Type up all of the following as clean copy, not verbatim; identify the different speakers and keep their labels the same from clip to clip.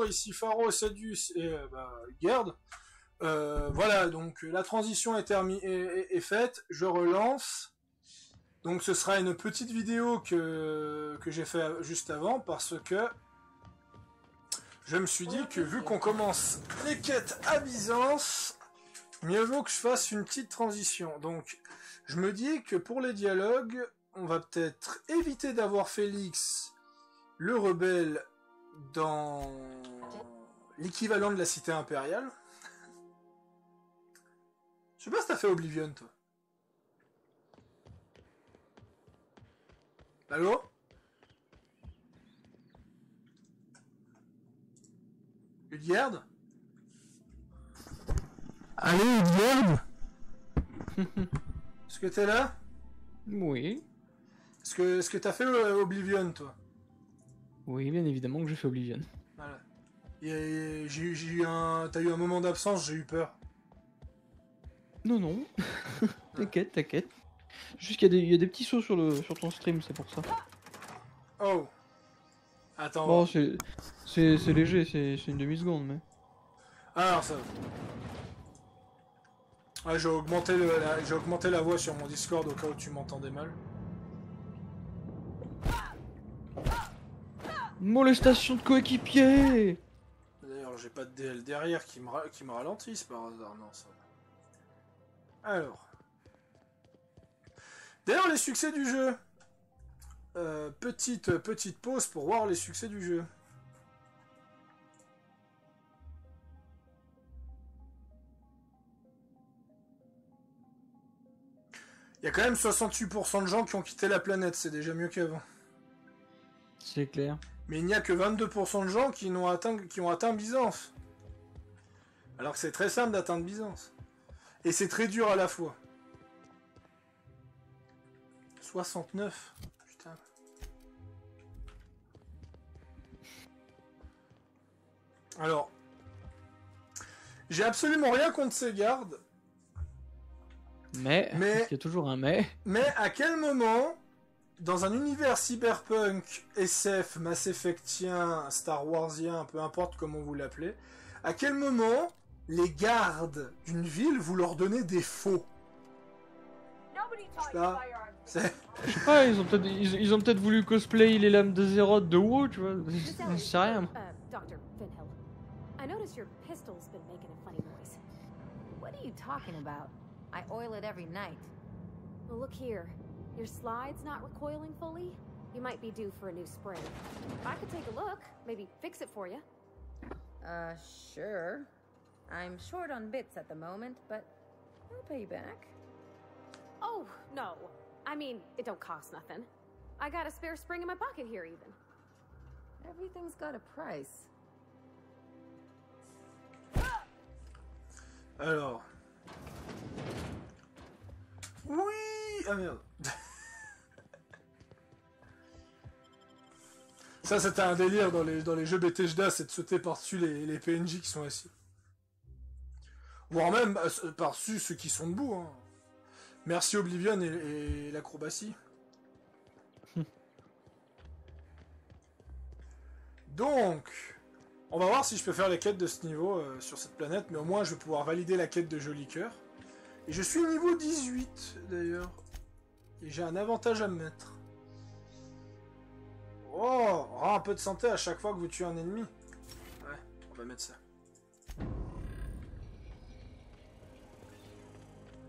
Speaker 1: bonjour, ici Pharo, Sadius et Gerd. Voilà, donc la transition est faite, je relance. Donc ce sera une petite vidéo que j'ai fait juste avant parce que je me suis dit que vu qu'on commence les quêtes à Byzance, mieux vaut que je fasse une petite transition. Donc je me dis que pour les dialogues, on va peut-être éviter d'avoir Félix, le rebelle, dans l'équivalent de la cité impériale. Je sais pas si t'as fait Oblivion, toi. Allô? Udgerd? Allô, Udgerd? Est-ce que t'es là?
Speaker 2: Oui.
Speaker 1: Est-ce que t'as fait Oblivion, toi?
Speaker 2: Oui, bien évidemment que je fais Oblivion.
Speaker 1: Voilà. T'as eu un moment d'absence, j'ai eu peur.
Speaker 2: Non, non. T'inquiète, t'inquiète. Juste qu'il y a des petits sauts sur ton stream, c'est pour ça.
Speaker 1: Oh. Attends.
Speaker 2: Bon, c'est léger, c'est une demi-seconde, mais...
Speaker 1: Alors ça... Ouais, j'ai augmenté la voix sur mon Discord au cas où tu m'entendais mal.
Speaker 2: Molestation de coéquipier!
Speaker 1: D'ailleurs, j'ai pas de DL derrière qui me ralentisse par hasard, non ça. Alors. D'ailleurs, les succès du jeu. Petite pause pour voir les succès du jeu. Il y a quand même 68% de gens qui ont quitté la planète, c'est déjà mieux qu'avant.
Speaker 2: C'est clair.
Speaker 1: Mais il n'y a que 22% de gens qui ont atteint Byzance. Alors que c'est très simple d'atteindre Byzance. Et c'est très dur à la fois. 69. Putain. Alors. J'ai absolument rien contre ces gardes.
Speaker 2: Mais il y a toujours un mais.
Speaker 1: Mais à quel moment, dans un univers cyberpunk, SF, Mass Effectien, Star Warsien, peu importe comment vous l'appelez, à quel moment les gardes d'une ville, vous leur donnez des faux?
Speaker 2: Je sais pas, ils ont peut-être voulu cosplay les lames de Zeroth de WoW, tu vois. Je sais rien.
Speaker 3: Dr. Finhill, I notice your pistol's been making a funny noise.
Speaker 4: What are you talking about? I oil it every night.
Speaker 3: Well, look here. Your slide's not recoiling fully. You might be due for a new spring. If I could take a look, maybe fix it for you.
Speaker 4: Sure. I'm short on bits at the moment, but I'll pay you back.
Speaker 3: Oh, no. I mean, it don't cost nothing. I got a spare spring in my pocket here, even.
Speaker 4: Everything's got a price.
Speaker 1: Alors... Oui. Ah merde. Ça c'était un délire dans les jeux Bethesda, c'est de sauter par-dessus les PNJ qui sont assis. Voire même par-dessus ceux qui sont debout. Hein. Merci Oblivion et l'acrobatie. Donc, on va voir si je peux faire les quêtes de ce niveau sur cette planète, mais au moins je vais pouvoir valider la quête de Joli Cœur. Et je suis niveau 18 d'ailleurs. Et j'ai un avantage à me mettre. Oh, un peu de santé à chaque fois que vous tuez un ennemi. Ouais, on va mettre ça.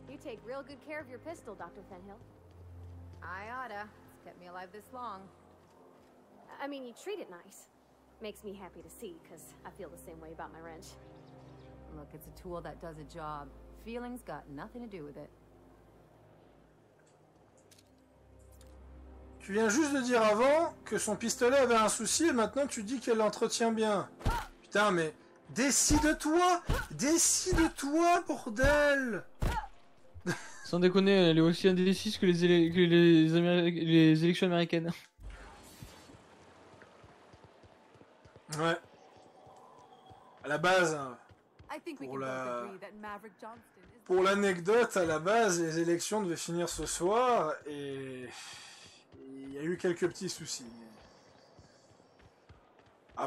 Speaker 3: You take real good care of your pistol, Dr. Finhill.
Speaker 4: I oughta. It's kept me alive this long.
Speaker 3: I mean, you treat it nice. Makes me happy to see, because I feel the same way about my wrench.
Speaker 4: Look, it's a tool that does a job. Feelings got nothing to do with it.
Speaker 1: Tu viens juste de dire avant que son pistolet avait un souci et maintenant tu dis qu'elle l'entretient bien. Putain, mais décide-toi! Décide-toi, bordel!
Speaker 2: Sans déconner, elle est aussi indécise que les élections américaines.
Speaker 1: Ouais. À la base, hein,
Speaker 4: I think we
Speaker 1: pour
Speaker 4: can both
Speaker 1: la...
Speaker 4: agree that Maverick Johnston is
Speaker 1: Pour l'anecdote, à la base, les élections devaient finir ce soir et il y a eu quelques petits soucis.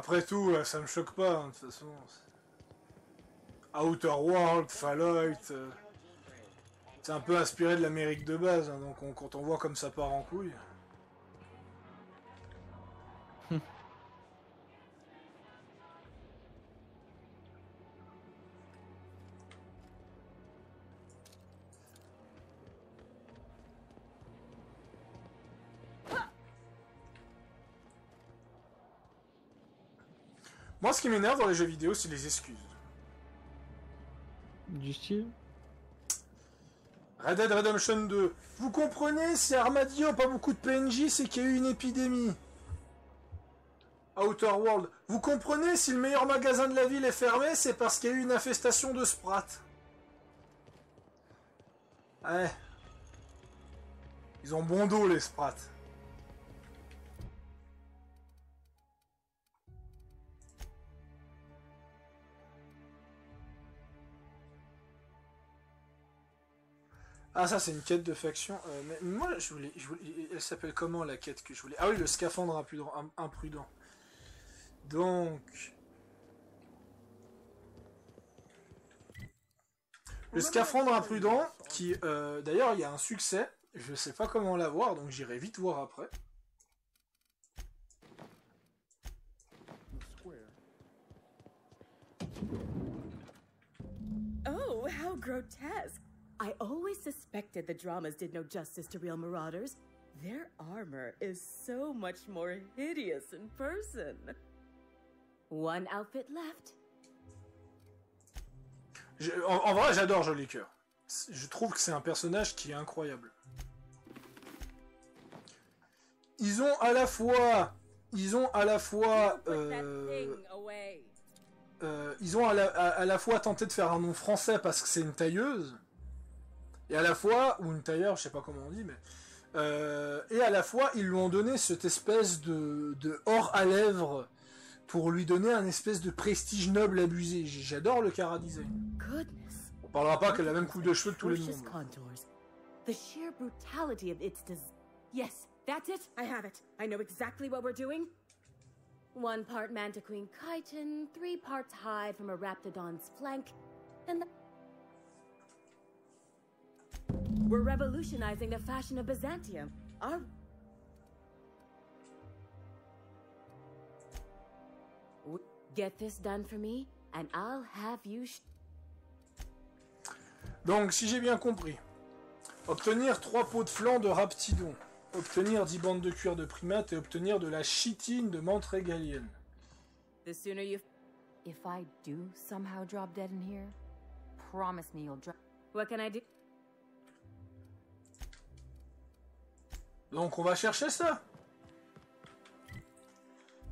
Speaker 1: Après tout, ça me choque pas, hein, de toute façon. Outer World, Fallout, c'est un peu inspiré de l'Amérique de base, hein, donc quand on voit comme ça part en couille... Moi, ce qui m'énerve dans les jeux vidéo, c'est les excuses.
Speaker 2: Du style.
Speaker 1: Red Dead Redemption 2. Vous comprenez, si Armadillo n'a pas beaucoup de PNJ, c'est qu'il y a eu une épidémie. Outer World. Vous comprenez, si le meilleur magasin de la ville est fermé, c'est parce qu'il y a eu une infestation de sprats. Ouais. Ils ont bon dos, les sprats. Ah, ça, c'est une quête de faction. Mais moi, je voulais... Elle s'appelle comment, la quête que je voulais... Ah oui, le scaphandre imprudent. Donc... Le scaphandre imprudent, qui... D'ailleurs, il y a un succès. Je sais pas comment l'avoir, donc j'irai vite voir après.
Speaker 5: Oh, how grotesque! I always suspected the dramas did no justice to real marauders. Their armor is so much more hideous in person. One outfit left.
Speaker 1: En vrai, j'adore Joli Cœur. Je trouve que c'est un personnage qui est incroyable. Ils ont à la fois... Ils ont à la fois tenté de faire un nom français parce que c'est une tailleuse. Et à la fois, ou une tailleur, je sais pas comment on dit, mais... et à la fois, ils lui ont donné cette espèce de or à lèvres pour lui donner un espèce de prestige noble abusé. J'adore le chara design.
Speaker 5: Goodness.
Speaker 1: On parlera pas qu'elle a la même coupe de cheveux que tous les mondes.
Speaker 5: Contours. The sheer brutality of its Yes, that's it. I have it. I know exactly what we're doing. 1 part Mantiqueen chitin, 3 parts hide from a Raptidon's flank, and we're revolutionizing the fashion of Byzantium. Get this done for me, and I'll have you.
Speaker 1: Donc, si j'ai bien compris, obtenir 3 peaux de flanc de Raptidon, obtenir 10 bandes de cuir de primate et obtenir de la chitine de menthe régalienne.
Speaker 4: The sooner you... If I do somehow drop dead in here, promise me you'll drop...
Speaker 5: What can I do?
Speaker 1: Donc on va chercher ça.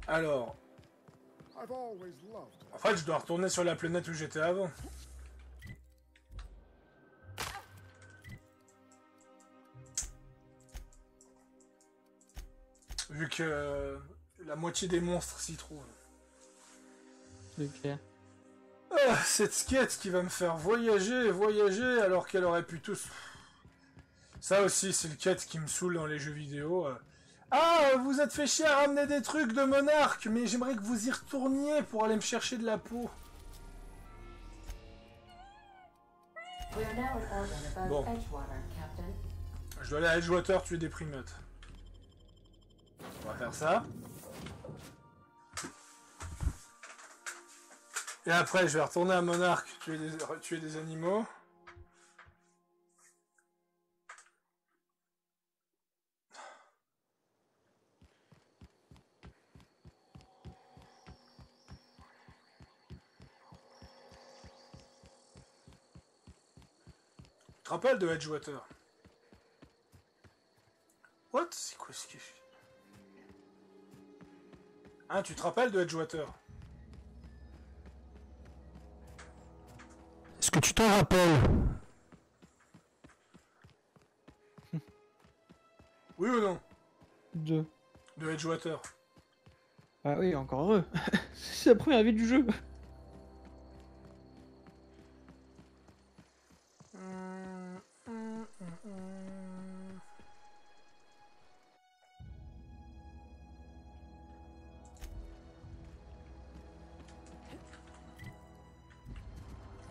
Speaker 1: Alors... En fait, je dois retourner sur la planète où j'étais avant. Vu que la moitié des monstres s'y trouvent.
Speaker 2: C'est clair.
Speaker 1: Ah, cette quête qui va me faire voyager et voyager alors qu'elle aurait pu tous... Ça aussi, c'est le quête qui me saoule dans les jeux vidéo. Ah, vous êtes fait chier à ramener des trucs de monarque, mais j'aimerais que vous y retourniez pour aller me chercher de la peau. Bon. Je dois aller à Edgewater tuer des primates. On va faire ça. Et après, je vais retourner à Monarque, tuer des animaux. Tu te rappelles de Edgewater? What? C'est quoi ce que... Hein, tu te rappelles de Edgewater? Est-ce que tu t'en rappelles? Oui ou non?
Speaker 2: De
Speaker 1: Edgewater.
Speaker 2: Ah oui, encore heureux. C'est la première vie du jeu.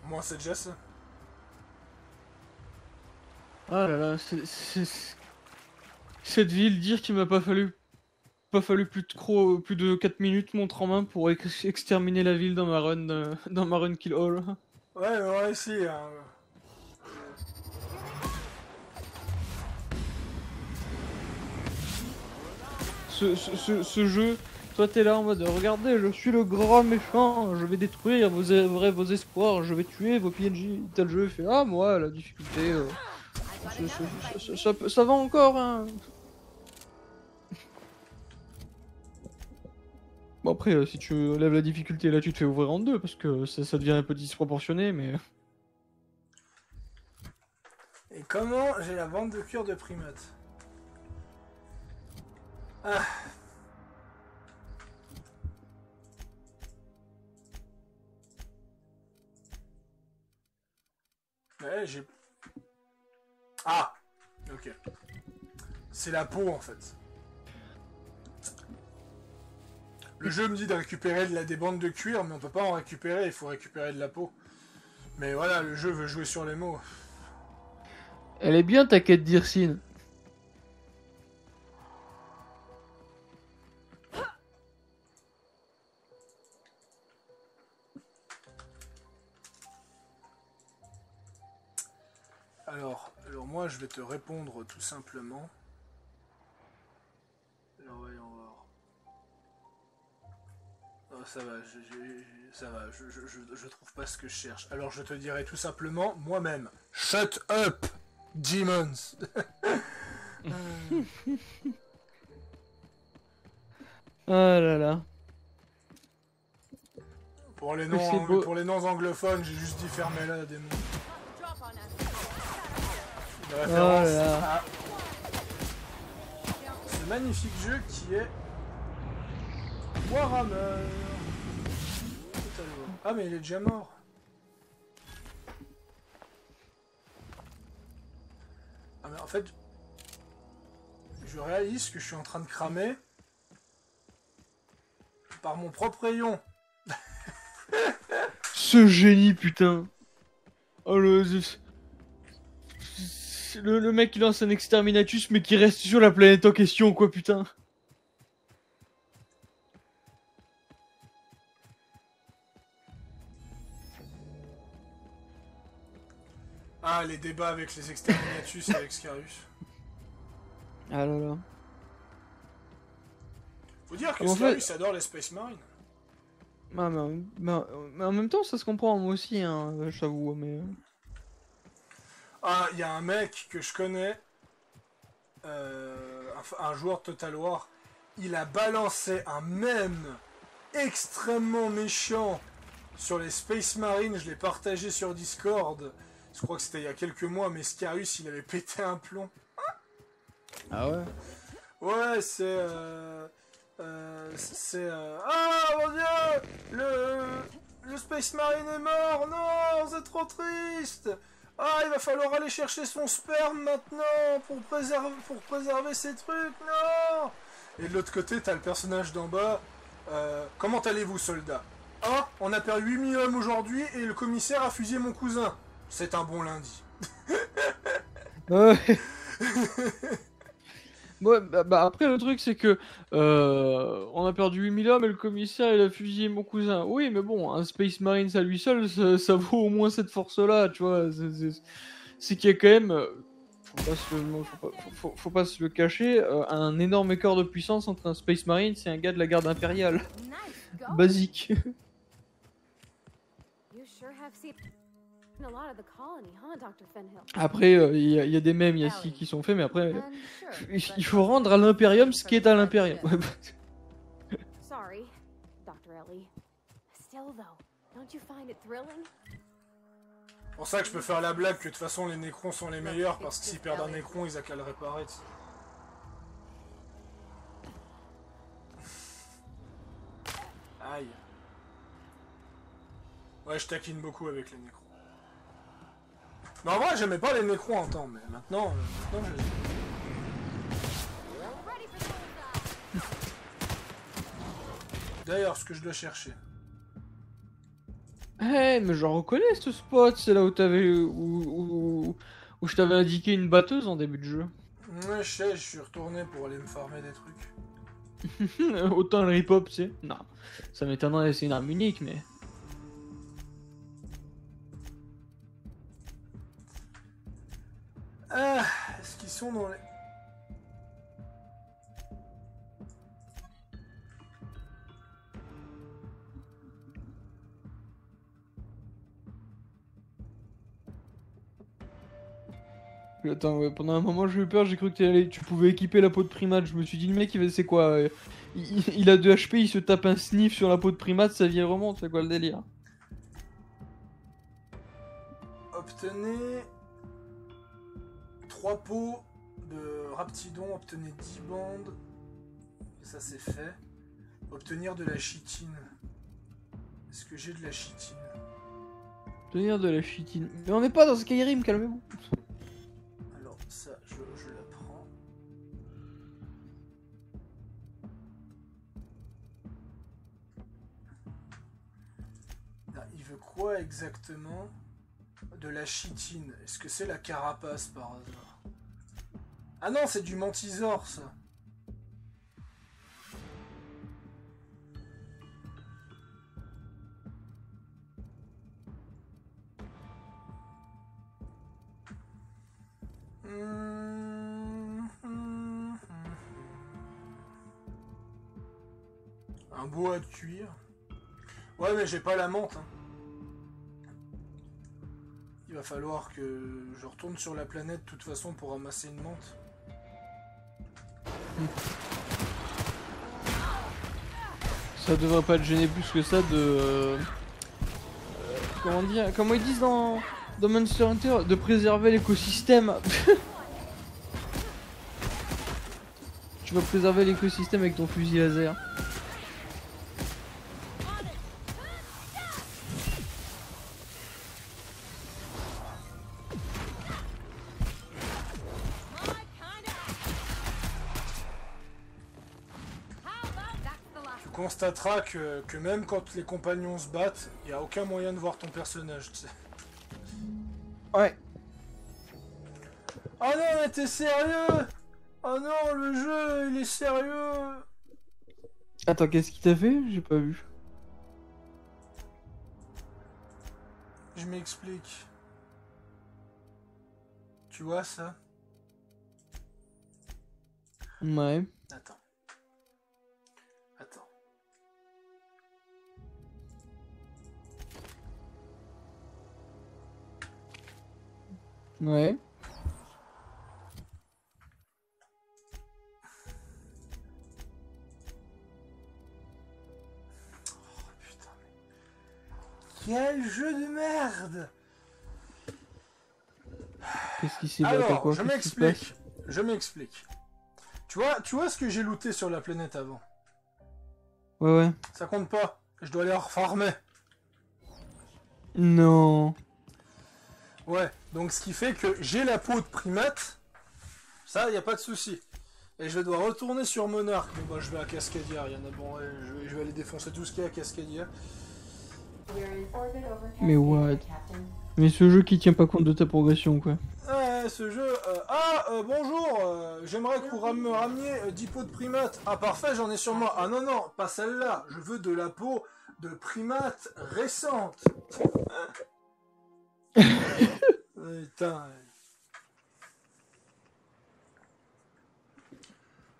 Speaker 1: Moi, c'est déjà ça.
Speaker 2: Ah là là, cette ville, dire qu'il m'a pas fallu plus de 4 minutes montre en main pour exterminer la ville dans ma run kill all.
Speaker 1: Ouais, ouais, si. Hein.
Speaker 2: Ce jeu, toi t'es là en mode regardez, je suis le grand méchant, je vais détruire vos espoirs, je vais tuer vos PNJ. Tel jeu fait ah moi la difficulté, ça va encore hein. Bon après si tu lèves la difficulté là tu te fais ouvrir en deux parce que ça devient un peu disproportionné mais...
Speaker 1: Et comment j'ai la bande de cuir de primates? Ah. Ouais, j'ai... Ah. Ok. C'est la peau en fait. Le jeu me dit de récupérer des bandes de cuir, mais on peut pas en récupérer, il faut récupérer de la peau. Mais voilà, le jeu veut jouer sur les mots.
Speaker 2: Elle est bien ta quête d'Irsine.
Speaker 1: Alors moi je vais te répondre tout simplement. Alors voyons voir. Oh, ça va, ça va, je trouve pas ce que je cherche. Alors je te dirai tout simplement moi-même. Shut up, demons.
Speaker 2: Ah là là.
Speaker 1: Pour les noms anglophones, j'ai juste dit fermez-la, démon. Une référence à ce magnifique jeu qui est Warhammer. Ah mais il est déjà mort. Ah mais en fait, je réalise que je suis en train de cramer par mon propre rayon.
Speaker 2: Ce génie putain. Oh le mec qui lance un exterminatus mais qui reste sur la planète en question quoi putain.
Speaker 1: Ah les débats avec les exterminatus avec Scarus.
Speaker 2: Ah là là.
Speaker 1: Faut dire que
Speaker 2: En
Speaker 1: Scarus adore les Space Marines.
Speaker 2: Ah, mais en même temps ça se comprend moi aussi hein, j'avoue mais...
Speaker 1: Ah, il y a un mec que je connais, un joueur Total War, il a balancé un mème extrêmement méchant sur les Space Marines, je l'ai partagé sur Discord, je crois que c'était il y a quelques mois, mais Scarus il avait pété un plomb.
Speaker 2: Ah ouais?
Speaker 1: Ouais, c'est... Ah mon dieu, le Space Marine est mort, non, c'est trop triste. Ah, il va falloir aller chercher son sperme maintenant pour préserver ses trucs, non. Et de l'autre côté, t'as le personnage d'en bas. Comment allez-vous, soldats? Ah, on a perdu 8000 hommes aujourd'hui et le commissaire a fusillé mon cousin. C'est un bon lundi.
Speaker 2: Ouais. Ouais, bah après le truc c'est que on a perdu 8000 hommes et le commissaire il a fusillé mon cousin. Oui mais bon, un Space Marine à lui seul ça vaut au moins cette force là, tu vois. C'est qu'il y a quand même, faut pas se le cacher, un énorme écart de puissance entre un Space Marine et un gars de la garde impériale. Basique. Après, il y a des mèmes ici qui sont faits, mais après, il faut rendre à l'Imperium ce qui est à l'Imperium.
Speaker 3: Sorry, Dr. Ellie. Still though, don't you find it thrilling?
Speaker 1: C'est pour ça que je peux faire la blague que de toute façon les Nécrons sont les meilleurs parce que s'ils perdent un Nécron, ils a qu'à le réparer. Aïe. Ouais, je taquine beaucoup avec les Nécrons. Mais en vrai, j'aimais pas les Nécrons en temps, mais maintenant je les aime. D'ailleurs, ce que je dois chercher.
Speaker 2: Eh, mais je reconnais ce spot, c'est là où t'avais... où je t'avais indiqué une batteuse en début de jeu.
Speaker 1: Ouais, je sais, je suis retourné pour aller me farmer des trucs.
Speaker 2: Autant le rip-hop, tu sais. Non, ça m'étonnerait, c'est une arme unique, mais...
Speaker 1: Ah, est-ce qu'ils sont dans les...
Speaker 2: Attends, ouais, pendant un moment j'ai eu peur, j'ai cru que tu pouvais équiper la peau de primate. Je me suis dit, le mec, c'est quoi il a 2 HP, il se tape un sniff sur la peau de primate, sa vie remonte, c'est quoi le délire?
Speaker 1: Obtenez 3 pots de raptidon, obtenez 10 bandes. Ça c'est fait. Obtenir de la chitine. Est-ce que j'ai de la chitine?
Speaker 2: Tenir de la chitine. Mais on n'est pas dans Skyrim, calmez-vous.
Speaker 1: Alors ça, je la prends. Là, il veut quoi exactement? De la chitine. Est-ce que c'est la carapace par hasard? Ah non, c'est du mantisore ça. Un bois de cuir. Ouais, mais j'ai pas la menthe. Hein. Il va falloir que je retourne sur la planète de toute façon pour ramasser une menthe.
Speaker 2: Ça devrait pas te gêner plus que ça de... comment dire? Comment ils disent dans Monster Hunter? De préserver l'écosystème. Tu vas préserver l'écosystème avec ton fusil laser.
Speaker 1: Tu constateras que même quand les compagnons se battent, il n'y a aucun moyen de voir ton personnage, tu sais.
Speaker 2: Ouais.
Speaker 1: Oh non, mais t'es sérieux? Oh non, le jeu, il est sérieux.
Speaker 2: Attends, qu'est-ce qu'il t'a fait? J'ai pas vu.
Speaker 1: Je m'explique. Tu vois ça?
Speaker 2: Ouais.
Speaker 1: Attends. Attends.
Speaker 2: Ouais.
Speaker 1: Quel jeu de merde!
Speaker 2: Qu'est-ce qui s'est passé?
Speaker 1: Alors,
Speaker 2: Quoi?
Speaker 1: je
Speaker 2: Qu'est-ce qui se passe?
Speaker 1: m'explique. Je m'explique. Tu vois ce que j'ai looté sur la planète avant?
Speaker 2: Ouais, ouais.
Speaker 1: Ça compte pas. Je dois aller refarmer.
Speaker 2: Non.
Speaker 1: Ouais, donc ce qui fait que j'ai la peau de primate. Ça, y a pas de souci. Et je dois retourner sur Monarch. Mais bon, je vais à Cascadia. Il y en a bon, ouais, je vais aller défoncer tout ce qu'il y a à Cascadia.
Speaker 2: Mais what? Mais ce jeu qui tient pas compte de ta progression, quoi.
Speaker 1: Ouais, ce jeu... bonjour, j'aimerais que vous me rameniez 10 peaux de primate. Ah, parfait, j'en ai sur moi. Ah non, non, pas celle-là. Je veux de la peau de primate récente. Putain.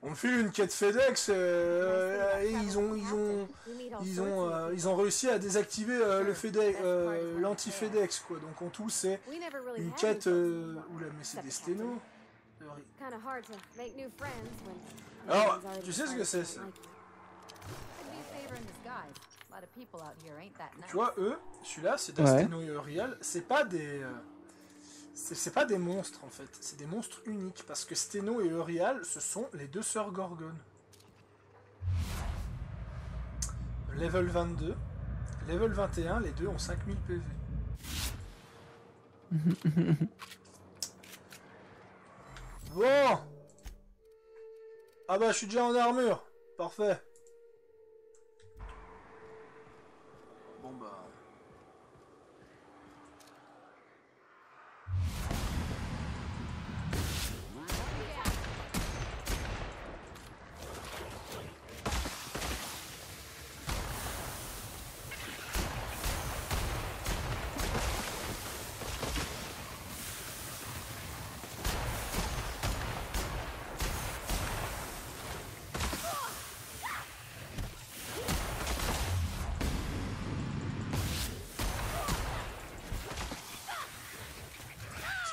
Speaker 1: On me file une quête FedEx et ils ont réussi à désactiver le FedEx, l'anti-FedEx quoi. Donc en tout c'est une quête. Oula mais c'est des sténos. Alors tu sais ce que c'est ça? Tu vois eux, celui-là c'est d'un sténo réel. C'est pas des c'est pas des monstres en fait, c'est des monstres uniques parce que Steno et Eurial ce sont les deux sœurs Gorgones. Level 22, level 21, les deux ont 5000 PV. Bon. Ah bah je suis déjà en armure, parfait. Bon bah...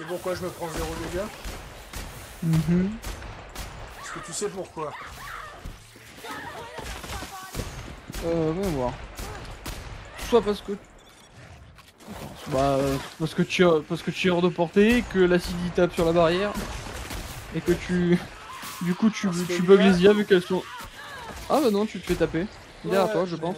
Speaker 1: sais pourquoi je me prends 0 dégâts? Est-ce que tu sais pourquoi?
Speaker 2: Voyons voir. Soit parce que... Bah, parce que tu es hors de portée, que l'acide il tape sur la barrière, et que tu... Du coup tu bugs les IA vu qu'elles sont... Ah bah non, tu te fais taper. Derrière toi, je pense.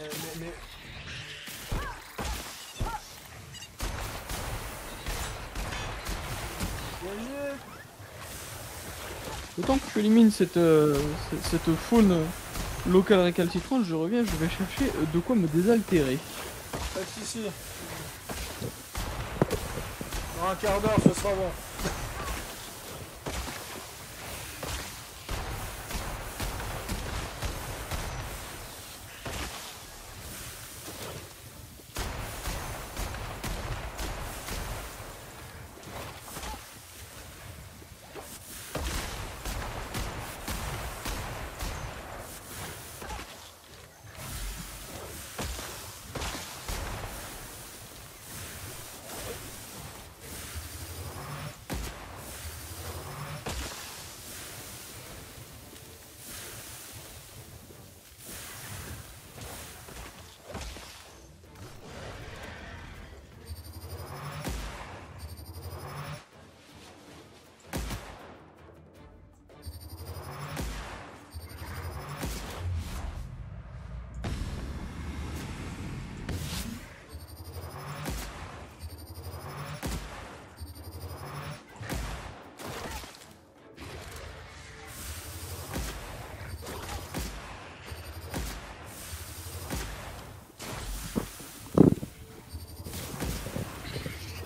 Speaker 2: Autant que tu élimines cette faune locale récalcitrante, je reviens, je vais chercher de quoi me désaltérer.
Speaker 1: Pas de soucis. Dans un quart d'heure, ce sera bon.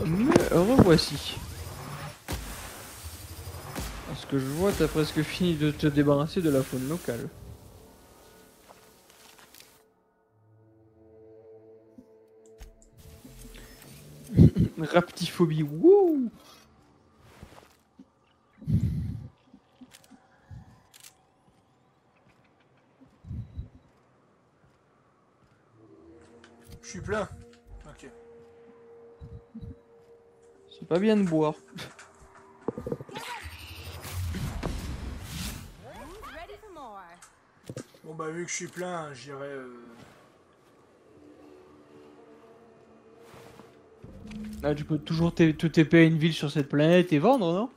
Speaker 2: Me revoici. Parce que je vois, t'as presque fini de te débarrasser de la faune locale. Raptiphobie, wouh!
Speaker 1: Je suis plein. Ok.
Speaker 2: C'est pas bien de boire.
Speaker 1: Bon bah vu que je suis plein, j'irai...
Speaker 2: Ah, tu peux toujours te TP à une ville sur cette planète et vendre, non?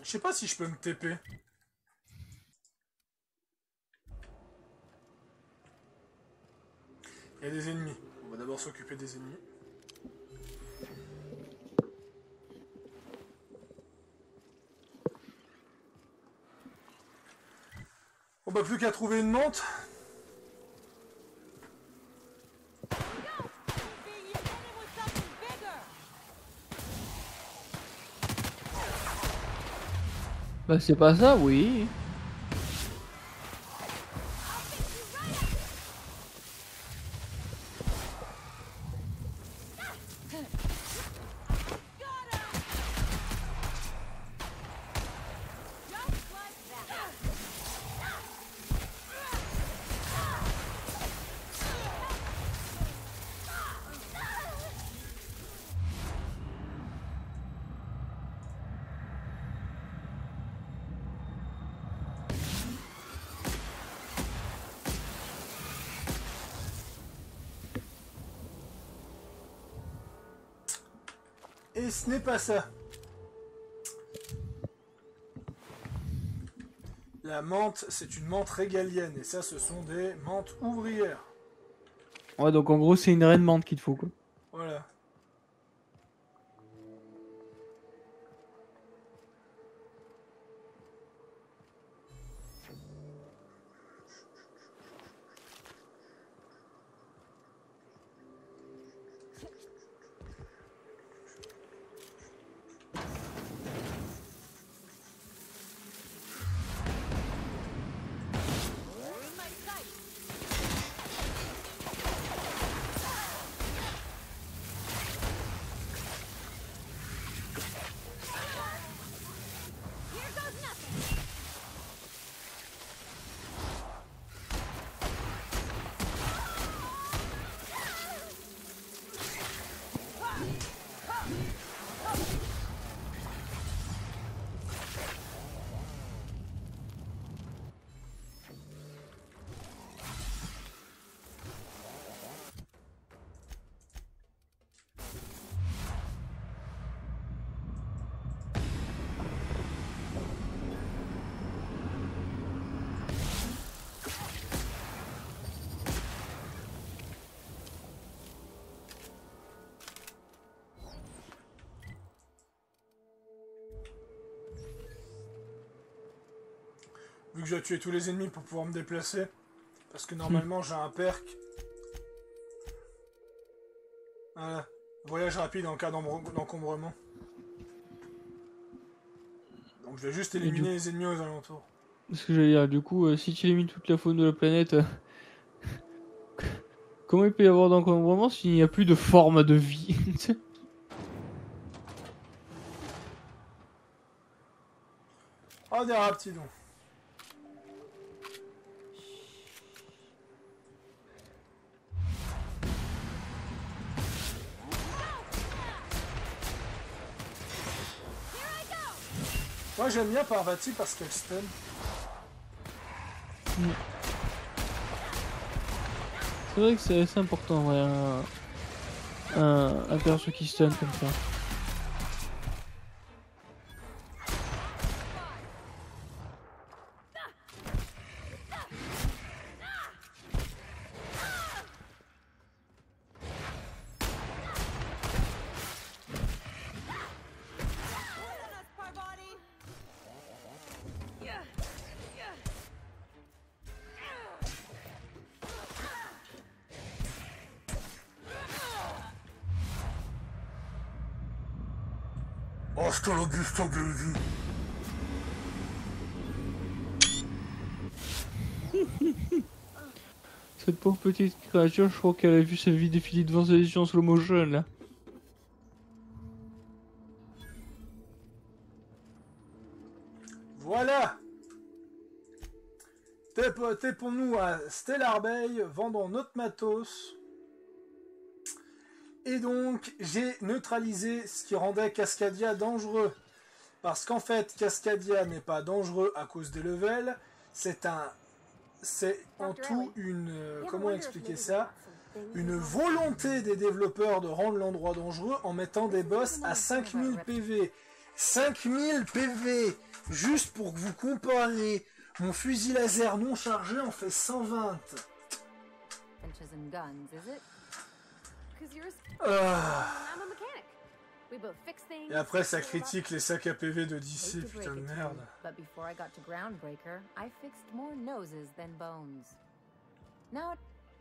Speaker 1: Je sais pas si je peux me TP. Il y a des ennemis. On va d'abord s'occuper des ennemis. On va plus qu'à trouver une menthe.
Speaker 2: Bah c'est pas ça, oui.
Speaker 1: Et ce n'est pas ça. La menthe, c'est une menthe régalienne. Et ça, ce sont des menthes ouvrières.
Speaker 2: Ouais, donc en gros, c'est une reine menthe qu'il te faut, quoi.
Speaker 1: Voilà. Vu que je dois tuer tous les ennemis pour pouvoir me déplacer. Parce que normalement j'ai un perk. Voilà. Voyage rapide en cas d'encombrement. Donc je vais juste éliminer les ennemis aux alentours.
Speaker 2: Ce que j'allais dire, du coup, si tu élimines toute la faune de la planète, comment il peut y avoir d'encombrement s'il n'y a plus de forme de vie?
Speaker 1: Oh, des raptidons. Moi j'aime bien Parvati parce qu'elle stun.
Speaker 2: C'est vrai que c'est assez important, ouais, un perso qui stun comme ça.
Speaker 1: Hasta la vista, baby.
Speaker 2: Cette pauvre petite créature, je crois qu'elle a vu sa vie défiler devant ses yeux en slow motion là.
Speaker 1: Voilà. Tapons-nous à Stellar Bay, vendons notre matos. Et donc, j'ai neutralisé ce qui rendait Cascadia dangereux. Parce qu'en fait, Cascadia n'est pas dangereux à cause des levels. C'est en tout une... comment expliquer ça? Une volonté des développeurs de rendre l'endroit dangereux en mettant des boss à 5000 PV. 5000 PV! Juste pour que vous compariez. Mon fusil laser non chargé en fait 120. Et après ça critique les sacs à PV de DC, putain de merde.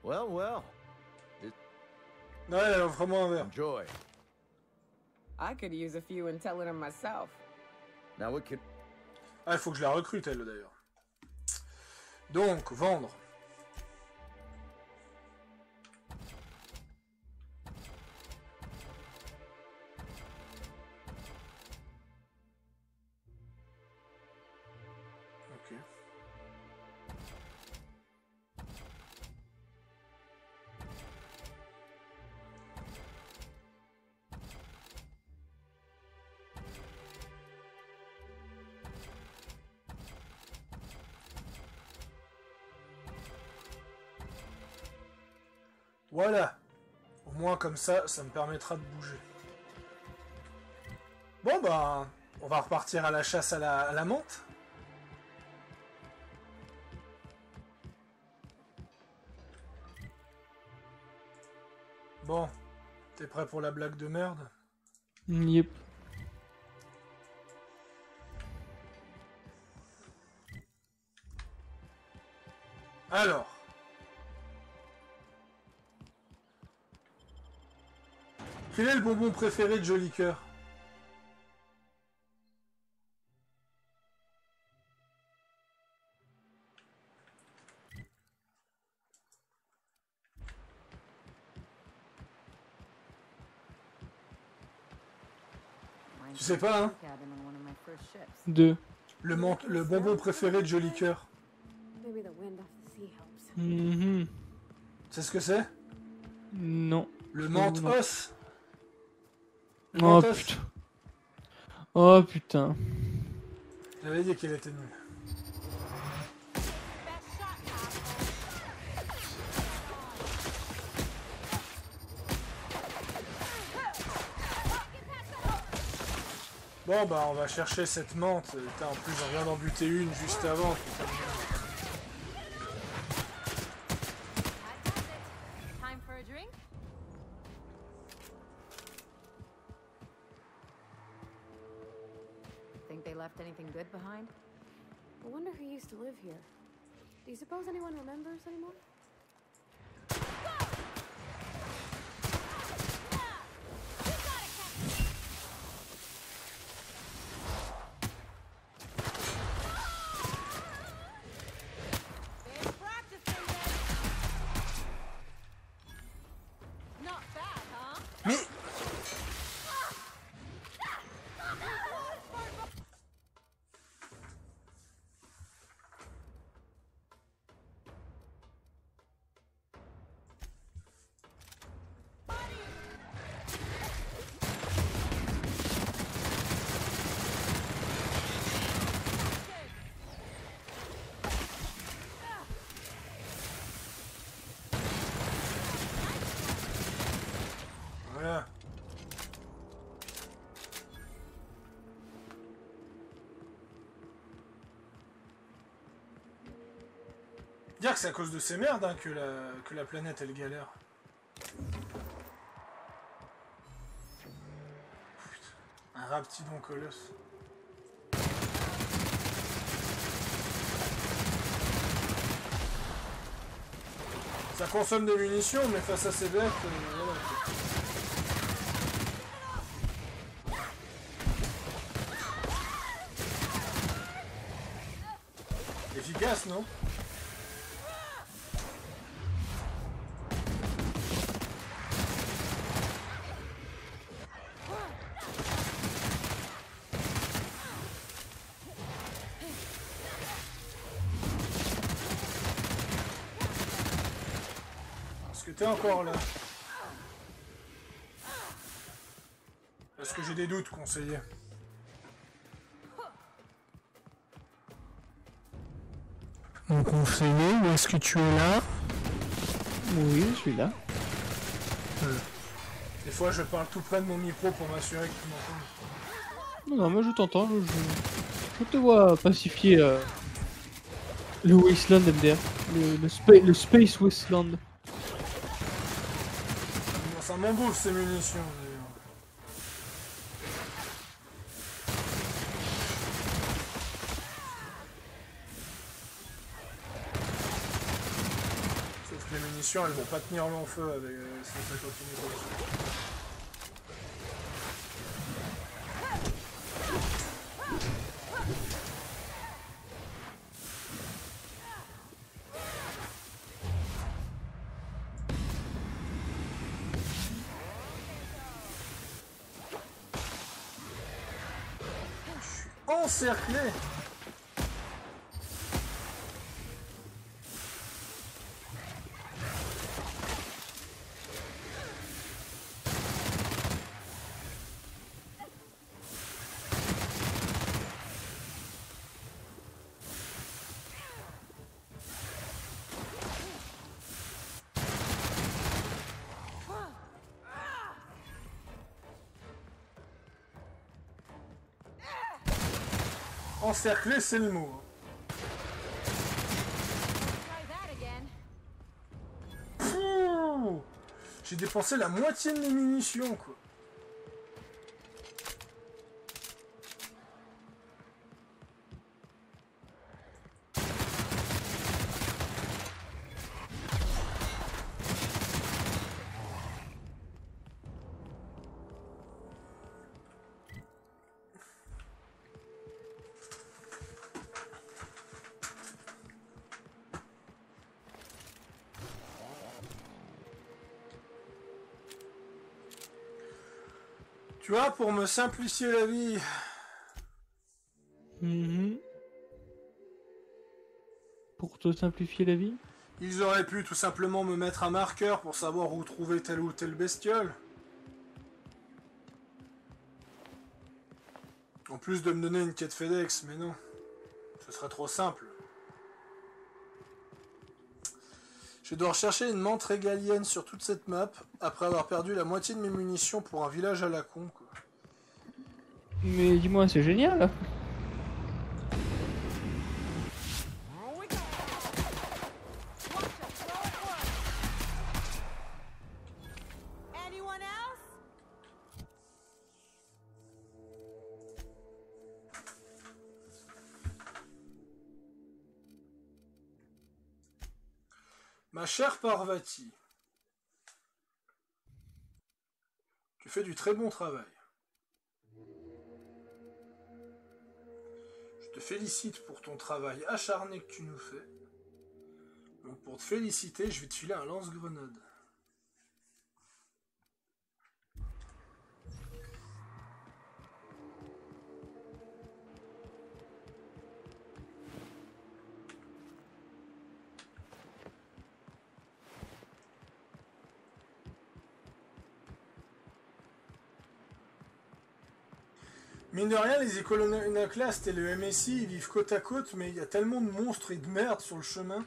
Speaker 6: Well.
Speaker 1: Ouais, elle a vraiment un verre.
Speaker 6: Enjoy.
Speaker 7: I could use a few intelligent myself.
Speaker 6: Now what can...
Speaker 1: Ah, il faut que je la recrute elle d'ailleurs. Donc, vendre. Ok. Voilà. Au moins comme ça, ça me permettra de bouger. Bon bah, on va repartir à la chasse à la menthe. Bon, t'es prêt pour la blague de merde?
Speaker 2: Yep.
Speaker 1: Alors. Quel est le bonbon préféré de Joli Cœur? Tu sais pas, hein?
Speaker 2: 2.
Speaker 1: Le bonbon préféré de Joli Cœur. C'est ce que c'est?
Speaker 2: Non.
Speaker 1: Le menthe
Speaker 2: Non.
Speaker 1: os. Le
Speaker 2: Oh
Speaker 1: mentos.
Speaker 2: putain. Oh putain.
Speaker 1: J'avais dit qu'elle était nulle. Bon bah on va chercher cette menthe. Putain, en plus j'en viens d'en buter une juste avant. Putain.
Speaker 3: I wonder who used to live here. Do you suppose anyone remembers anymore?
Speaker 1: Mais... Voilà. Dire que c'est à cause de ces merdes hein, que la planète elle galère. Putain, un raptidon colosse. Ça consomme des munitions, mais face à ces bêtes, voilà. Efficace, non? Est-ce que t'es encore là? Est-ce que j'ai des doutes, conseiller? Mon conseiller, où est-ce que tu es là?
Speaker 2: Oui, je suis là.
Speaker 1: Des fois, je parle tout près de mon micro pour m'assurer que tu m'entends.
Speaker 2: Non, non, moi je t'entends, je te vois pacifier le Wasteland MDR, le Space Wasteland.
Speaker 1: Ça m'embouffe ces munitions, d'ailleurs. Sauf que les munitions, elles vont pas tenir long feu avec si ça continue comme ça. Encerclé. Encerclé, c'est le mot. Pouh, j'ai dépensé la moitié de mes munitions, quoi. Tu vois, pour me simplifier la vie,
Speaker 2: Pour te simplifier la vie?
Speaker 1: ils auraient pu tout simplement me mettre un marqueur pour savoir où trouver telle ou telle bestiole. En plus de me donner une quête FedEx, mais non. Ce serait trop simple. Je dois rechercher une menthe régalienne sur toute cette map, après avoir perdu la moitié de mes munitions pour un village à la con, quoi.
Speaker 2: Mais dis-moi, c'est génial.
Speaker 1: Ma chère Parvati, tu fais du très bon travail. Je te félicite pour ton travail acharné que tu nous fais. Donc pour te féliciter, je vais te filer un lance-grenade. Mine de rien, les iconoclastes et le MSI, ils vivent côte à côte, mais il y a tellement de monstres et de merde sur le chemin.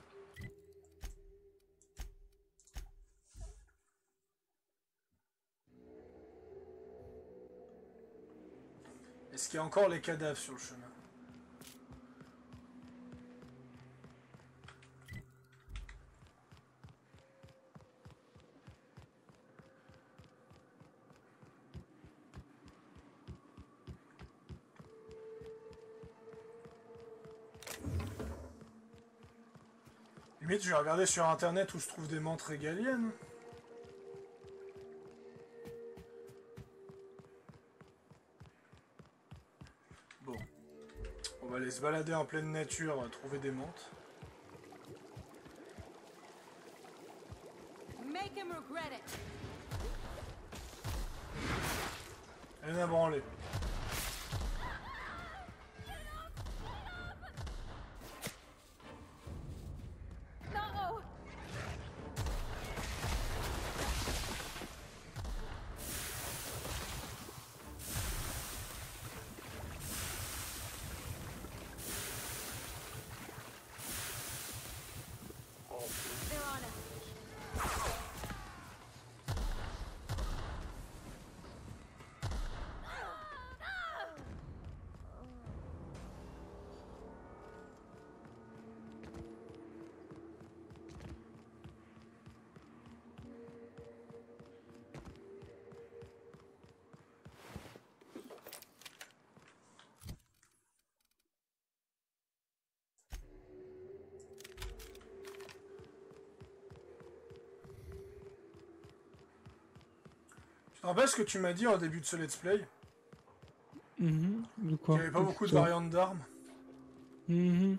Speaker 1: Est-ce qu'il y a encore les cadavres sur le chemin? Limite, je vais regarder sur internet où se trouvent des menthes régaliennes. Bon. On va aller se balader en pleine nature, trouver des menthes.
Speaker 4: Make him regret it.
Speaker 1: Rien à branler.
Speaker 3: No! They're on us.
Speaker 1: Tu te rappelles ce que tu m'as dit au début de ce let's play?
Speaker 2: De quoi?
Speaker 1: Il n'y avait pas beaucoup de variantes d'armes.
Speaker 4: Someone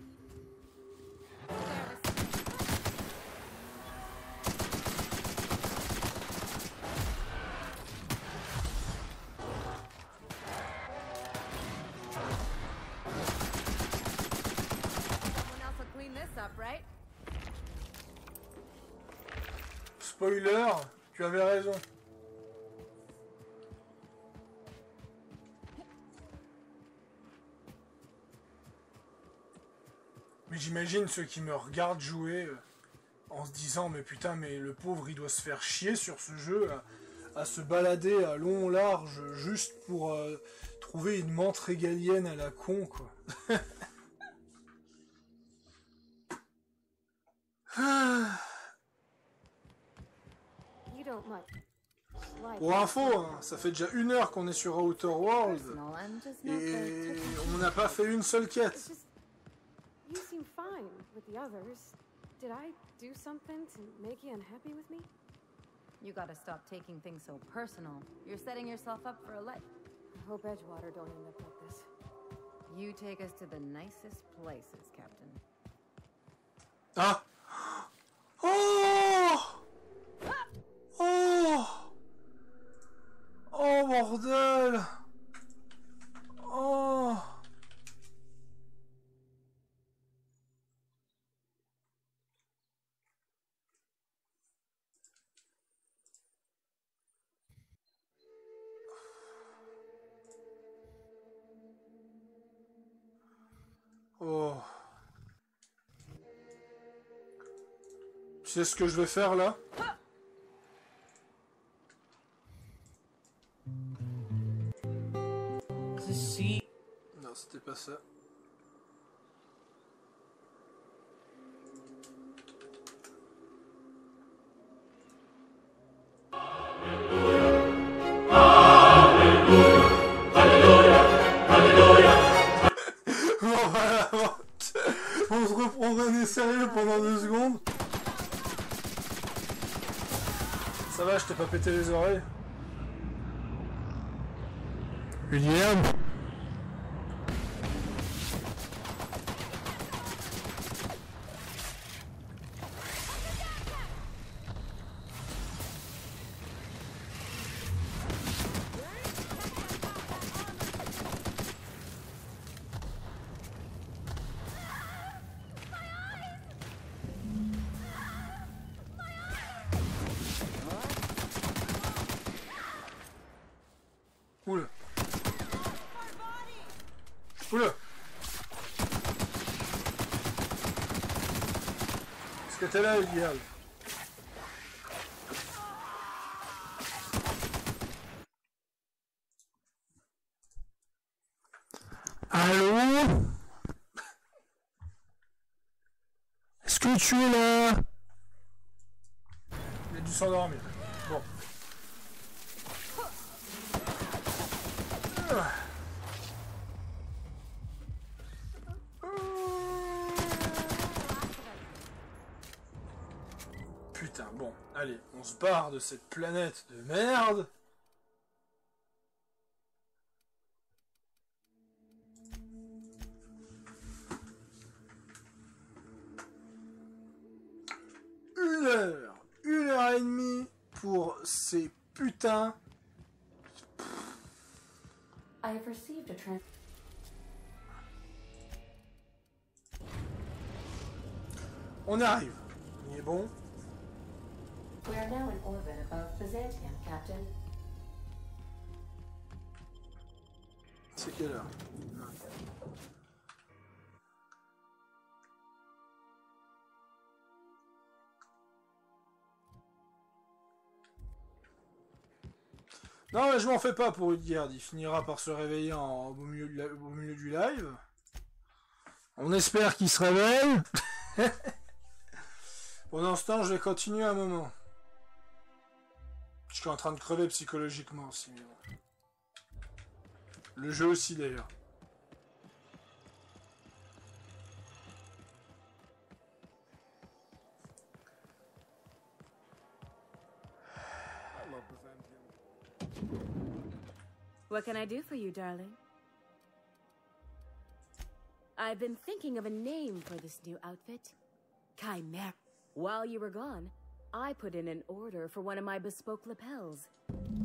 Speaker 4: else will clean this up, right?
Speaker 1: Spoiler, tu avais raison. Mais j'imagine ceux qui me regardent jouer en se disant mais putain mais le pauvre il doit se faire chier sur ce jeu à se balader à long large juste pour trouver une menthe régalienne à la con quoi.
Speaker 3: You don't much like
Speaker 1: Pour info, hein, ça fait déjà 1 heure qu'on est sur Outer Worlds
Speaker 4: Personal, I'm just not
Speaker 1: et
Speaker 4: very touchy.
Speaker 1: on n'a pas fait une seule
Speaker 3: It's
Speaker 1: quête.
Speaker 3: just you seem fine with the others. Did I do something to make you unhappy with me?
Speaker 4: You gotta stop taking things so personal. You're setting yourself up for a life.
Speaker 3: I hope Edgewater don't end up like this.
Speaker 4: You take us to the nicest places, Captain.
Speaker 1: Ah. Oh. Oh. Oh bordel. Oh. Oh. Tu sais ce que je vais faire là? Non, c'était pas ça. Bon, voilà, on se reprendra des sérieux pendant 2 secondes. Ça va, je t'ai pas pété les oreilles?
Speaker 6: William?
Speaker 1: Oula. Oula. Est-ce que t'es là, Elial?
Speaker 6: Allô? Est-ce que tu es là?
Speaker 1: Il a dû s'endormir. Bon. Putain, bon, allez, on se barre de cette planète de merde. Une heure et demie pour ces putains.
Speaker 3: I have received a trans.
Speaker 1: On arrive. Il est bon.
Speaker 3: We are now in orbit above Byzantium, Captain.
Speaker 1: C'est quelle heure? Non, mais je m'en fais pas pour Udgard. Il finira par se réveiller au milieu du live. On espère qu'il se réveille. Pendant ce temps, je vais continuer un moment. Je suis en train de crever psychologiquement aussi. Mais bon. Le jeu aussi d'ailleurs.
Speaker 5: What can I do for you, darling? I've been thinking of a name for this new outfit. Chimera. While you were gone, I put in an order for one of my bespoke lapels.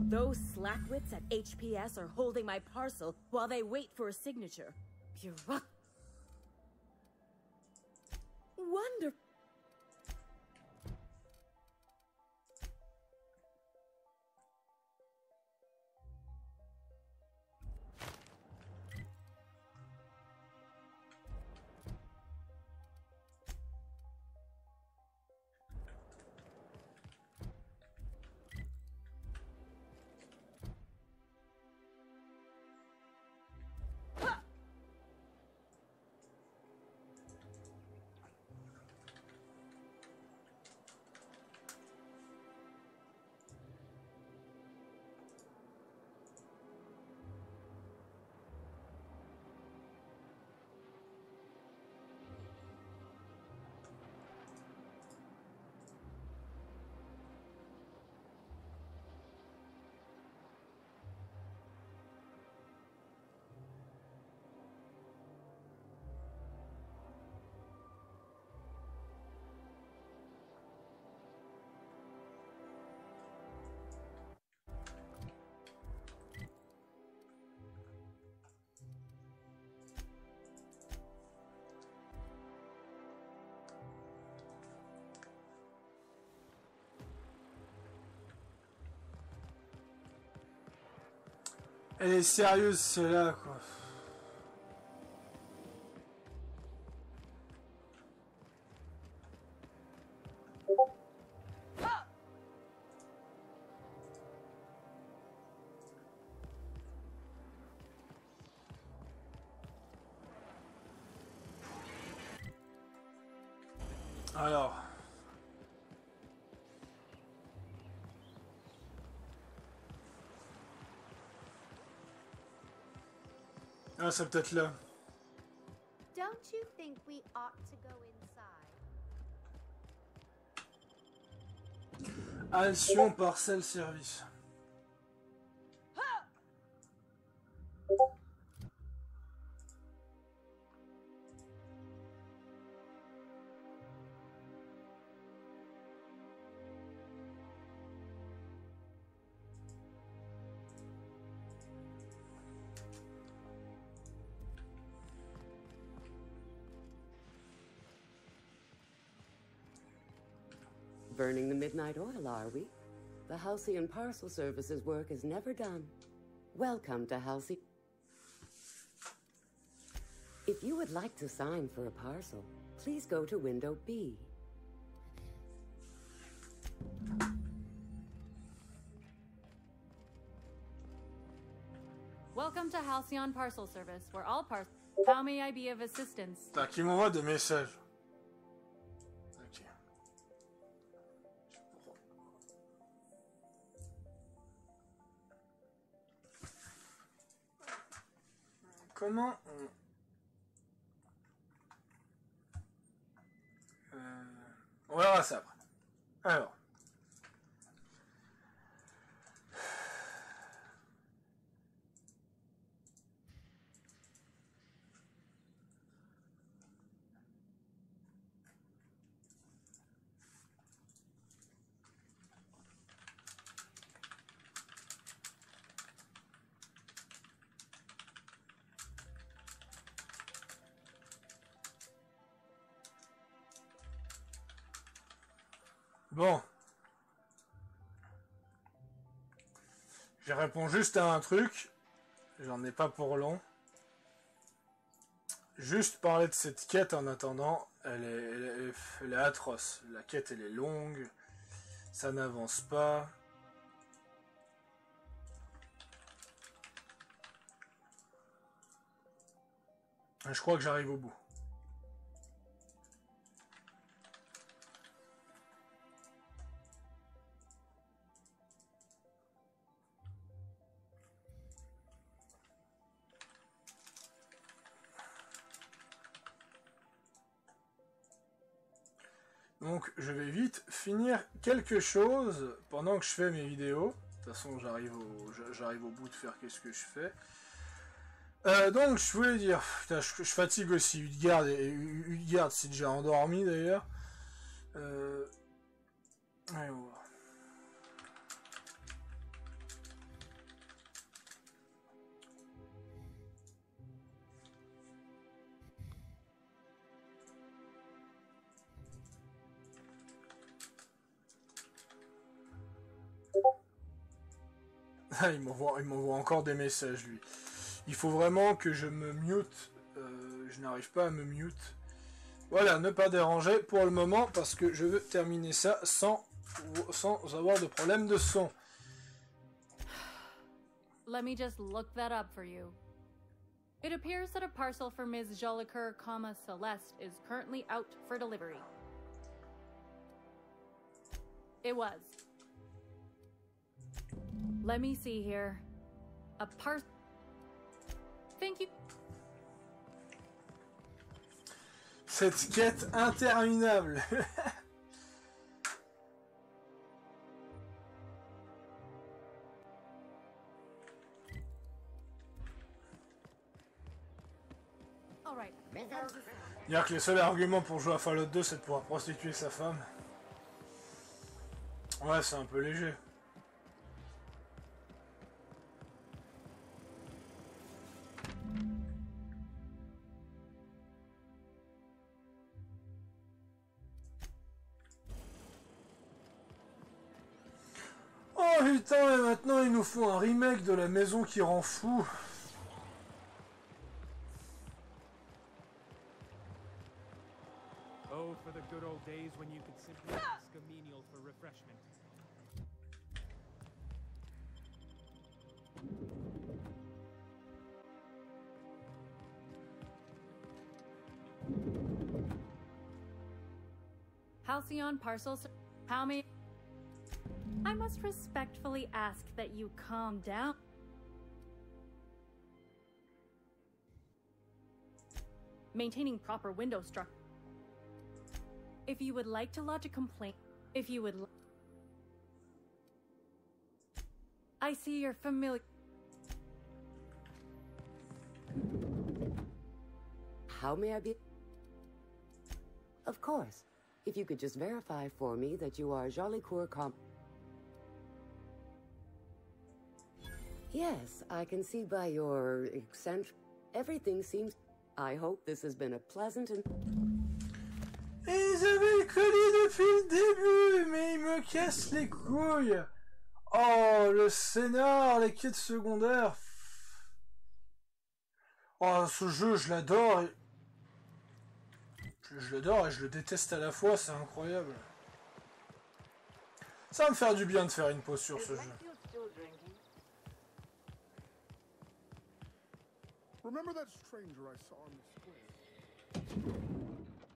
Speaker 5: Those slackwits at HPS are holding my parcel while they wait for a signature. Wonderful.
Speaker 1: Elle est sérieuse, celle-là, quoi. Alors... Ah, c'est peut-être là.
Speaker 3: Don't you think we ought to go inside?
Speaker 1: Alcyon Parcel Service.
Speaker 8: Burning the midnight oil, are we? The Halcyon Parcel Service's work is never done. Welcome to Halcyon. If you would like to sign for a parcel, please go to window B.
Speaker 9: Welcome to Halcyon Parcel Service, where all parcels... How may I be of assistance?
Speaker 1: Putain, qui m'envoie des messages. Ok. Comment on verra ça après. Alors. Bon. Je réponds juste à un truc. J'en ai pas pour long. Juste parler de cette quête en attendant. Elle est atroce. La quête, elle est longue. Ça n'avance pas. Je crois que j'arrive au bout. Donc je vais vite finir quelque chose pendant que je fais mes vidéos. De toute façon j'arrive au bout de faire qu'est-ce que je fais. Donc je voulais dire, putain, je fatigue aussi Utgard, et Utgard s'est déjà endormi d'ailleurs. Allez, on va voir. Ah, il m'envoie encore des messages, lui. Il faut vraiment que je me mute. Je n'arrive pas à me mute. Voilà, ne pas déranger pour le moment, parce que je veux terminer ça sans avoir de problème de son.
Speaker 9: Let me just look that up for you. It appears that a parcel for Ms. Jolicoeur, Celeste is currently out for delivery. It was. Let me see here. A parcel. Thank you.
Speaker 1: Cette quête interminable.
Speaker 9: All right.
Speaker 1: Dire que le seul argument pour jouer à Fallout 2, c'est de pouvoir prostituer sa femme. Ouais, c'est un peu léger. Oh putain, et maintenant il nous faut un remake de La Maison qui rend fou.
Speaker 10: Oh, for the good old days when you could simply ask a menial for refreshment.
Speaker 9: Halcyon Parcels. How many? I must respectfully ask that you calm down. Maintaining proper window structure. If you would like to lodge a complaint, I see you're familiar.
Speaker 8: How may I be? Of course. If you could just verify for me that you are Jolicoeur Com... Yes, I can see by your eccentric... Everything seems... I hope this has been a pleasant and...
Speaker 1: Et ils avaient le colis depuis le début, mais ils me cassent les couilles. Oh, le scénar, les quêtes secondaires. Oh, ce jeu, je l'adore. Je l'adore et je le déteste à la fois, c'est incroyable. Ça va me faire du bien de faire une pause sur ce jeu.
Speaker 11: Remember that stranger I saw in the square?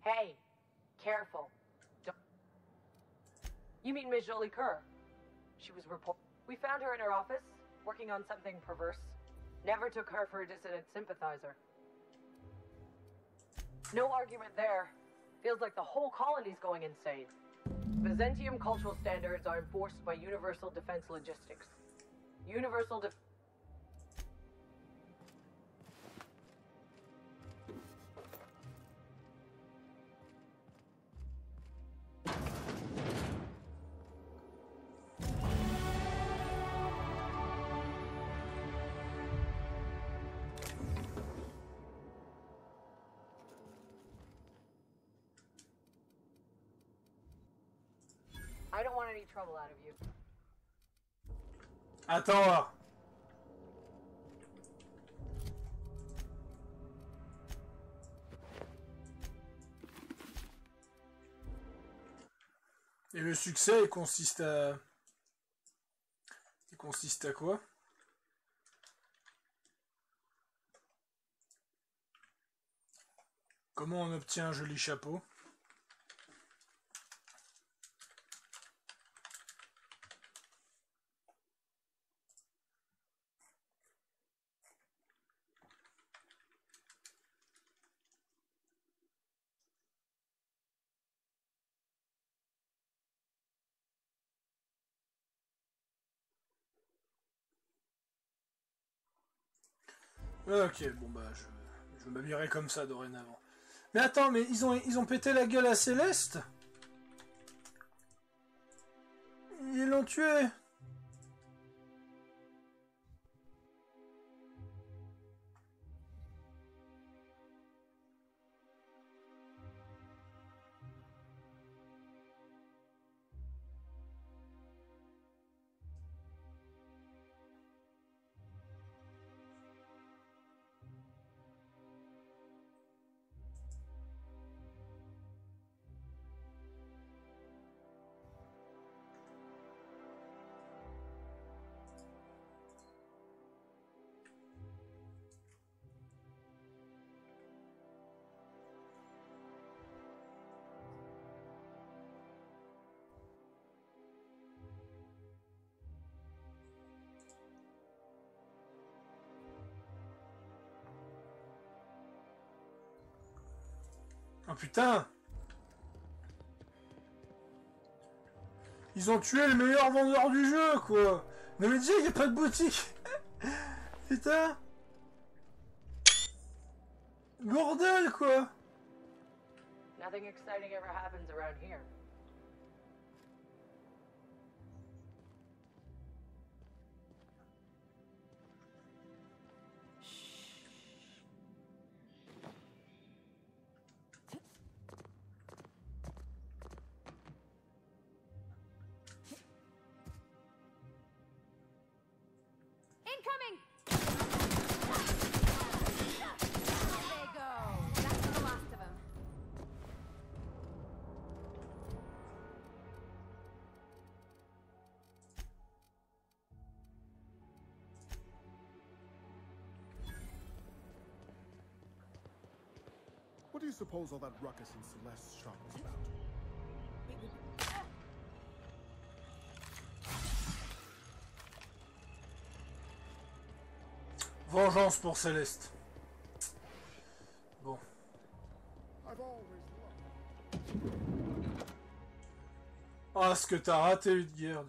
Speaker 12: Hey, careful. Don't... You mean Miss Jolicoeur? She was We found her in her office, working on something perverse. Never took her for a dissident sympathizer. No argument there. Feels like the whole colony's going insane. Byzantium cultural standards are enforced by Universal Defense Logistics. Universal Defense... I don't want any trouble out of you.
Speaker 1: Attends. Et le succès, il consiste à... Il consiste à quoi? Comment on obtient un joli chapeau? Ok, bon bah je m'habillerai comme ça dorénavant. Mais attends, mais ils ont pété la gueule à Céleste? Ils l'ont tué? Oh putain! Ils ont tué le meilleur vendeur du jeu, quoi! Non mais déjà, il n'y a pas de boutique! Putain! Bordel, quoi!
Speaker 12: Nothing exciting ever happens around here.
Speaker 3: Incoming! There they go. That's the last of them.
Speaker 11: What do you suppose all that ruckus in Celeste's shop was about?
Speaker 1: Vengeance pour Céleste. Bon. Ah, ce que t'as raté, Utgerd.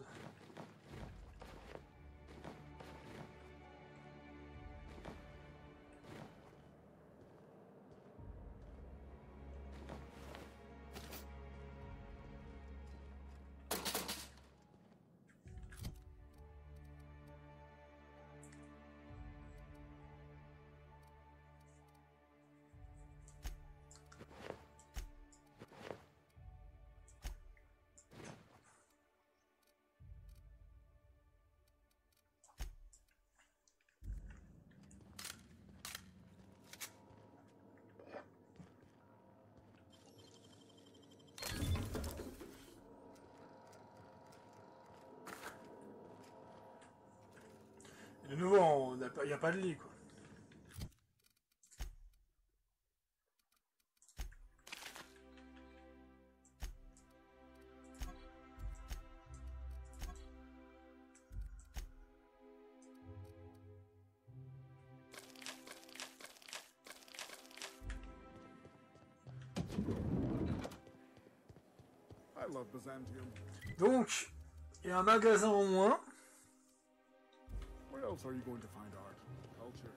Speaker 1: De nouveau, il n'y a pas de lit, quoi.
Speaker 11: I love Byzantium.
Speaker 1: Donc, il y a un magasin en moins.
Speaker 11: Where else are you going to find art, culture?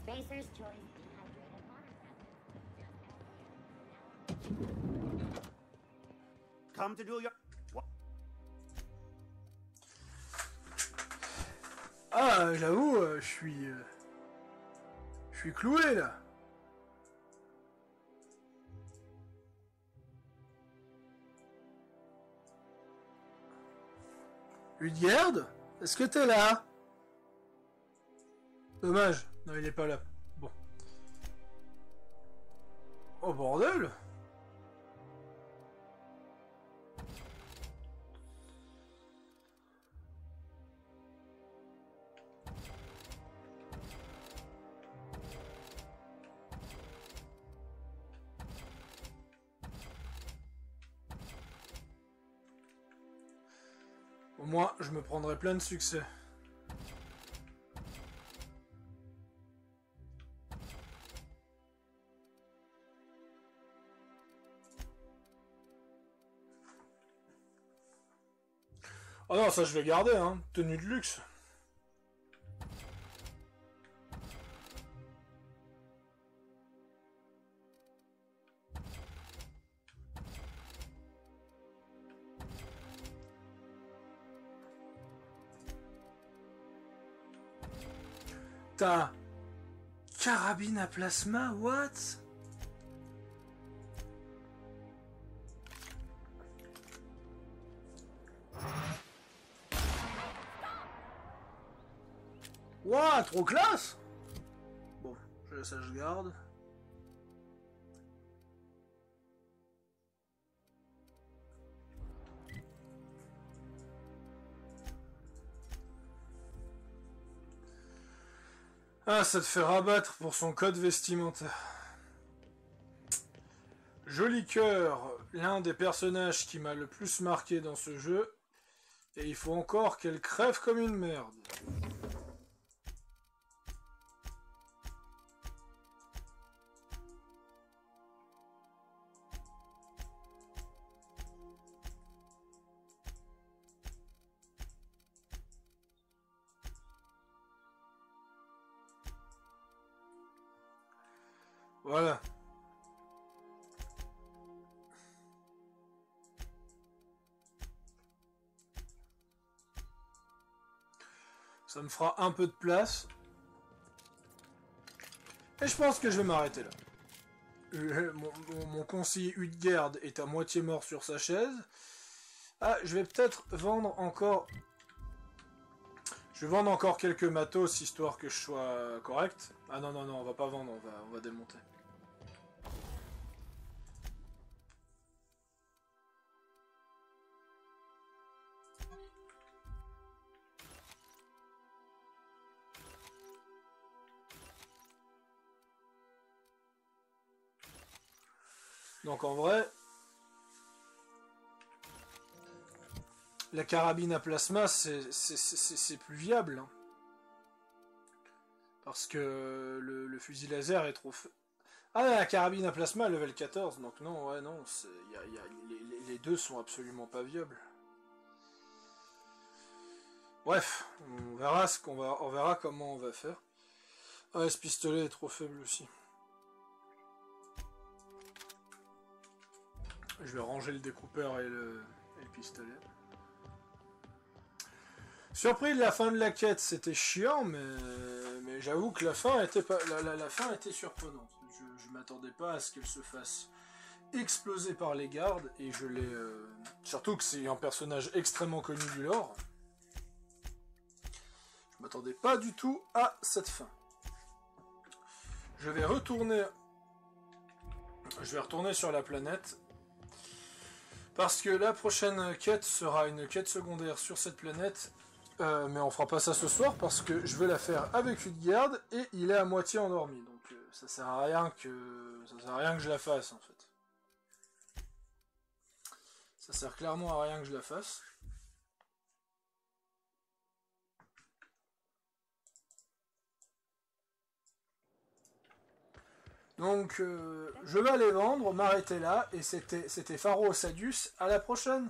Speaker 13: Spacer's Choice
Speaker 14: Come to do your... What?
Speaker 1: Ah, j'avoue, je suis cloué, là. Udgerd, est-ce que t'es là? Dommage, non, il est pas là. Bon. Oh bordel! Au moins, je me prendrai plein de succès. Oh non, ça je vais garder, hein. Tenue de luxe. T'as carabine à plasma, what? Ouah, trop classe! Bon, ça je garde. Ah, ça te fait rabattre pour son code vestimentaire. Joli cœur, l'un des personnages qui m'a le plus marqué dans ce jeu. Et il faut encore qu'elle crève comme une merde. Voilà. Ça me fera un peu de place. Et je pense que je vais m'arrêter là. Mon conseiller Udgerd est à moitié mort sur sa chaise. Ah, je vais peut-être vendre encore... Je vais vendre encore quelques matos, histoire que je sois correct. Ah non, non, non, on va pas vendre, on va démonter. Donc en vrai, la carabine à plasma, c'est plus viable. Hein. Parce que le fusil laser est trop... Ah, la carabine à plasma, level 14. Donc non, ouais, non, les deux sont absolument pas viables. Bref, on verra on verra comment on va faire. Ah, ce pistolet est trop faible aussi. Je vais ranger le découpeur et le pistolet. Surpris de la fin de la quête, c'était chiant, mais j'avoue que la fin était pas, la fin était surprenante. Je m'attendais pas à ce qu'elle se fasse exploser par les gardes, et je l'ai... surtout que c'est un personnage extrêmement connu du lore. Je m'attendais pas du tout à cette fin. Je vais retourner sur la planète. Parce que la prochaine quête sera une quête secondaire sur cette planète, mais on fera pas ça ce soir parce que je veux la faire avec Utgard et il est à moitié endormi, donc ça sert à rien que je la fasse en fait. Ça sert clairement à rien que je la fasse. Donc, je vais aller vendre, m'arrêter là, et c'était Pharo Sadius, à la prochaine!